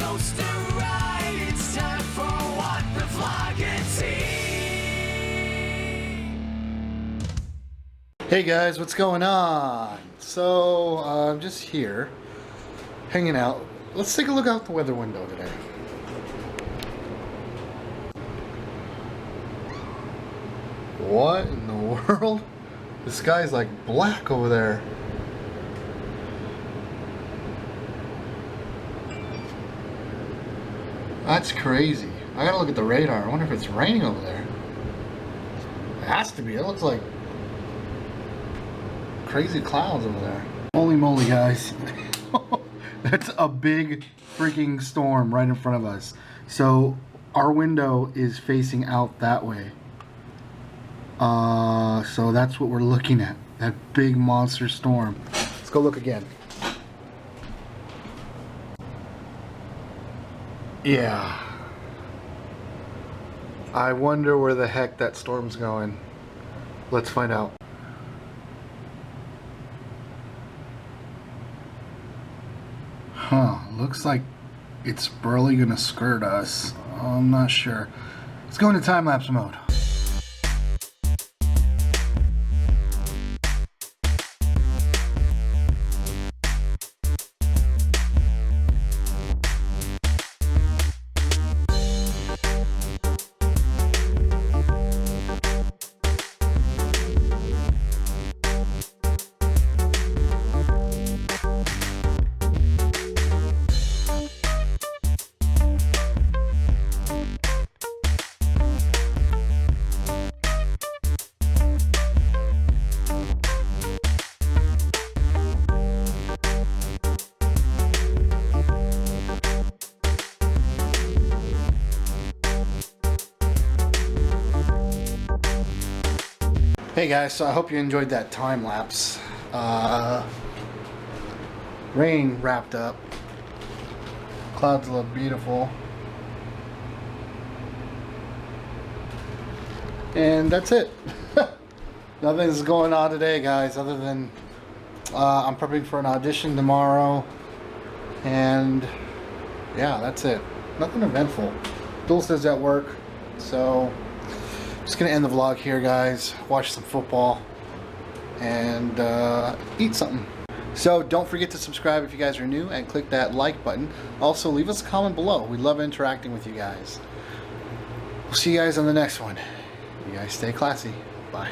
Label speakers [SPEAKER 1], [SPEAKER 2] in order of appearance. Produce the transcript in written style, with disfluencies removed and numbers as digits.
[SPEAKER 1] coaster ride. It's time for what the Vloggity.
[SPEAKER 2] Hey guys, what's going on? So I'm just here hanging out. Let's take a look out the weather window today. What in the world? The sky's like black over there. That's crazy. I gotta look at the radar. I wonder if it's raining over there. It has to be. It looks like crazy clouds over there. Holy moly, guys. That's a big freaking storm right in front of us. So our window is facing out that way. So that's what we're looking at. That big monster storm. Let's go look again. Yeah. I wonder where the heck that storm's going. Let's find out. Huh, looks like it's barely gonna skirt us. I'm not sure. Let's go into time-lapse mode. Hey guys, so I hope you enjoyed that time lapse. Rain wrapped up. Clouds look beautiful. And that's it. Nothing's going on today, guys, other than I'm prepping for an audition tomorrow. And yeah, that's it. Nothing eventful. Dulce is at work, so just gonna end the vlog here, guys. Watch some football and eat something. So don't forget to subscribe if you guys are new and click that like button. Also leave us a comment below. We love interacting with you guys. We'll see you guys on the next one. You guys stay classy. Bye.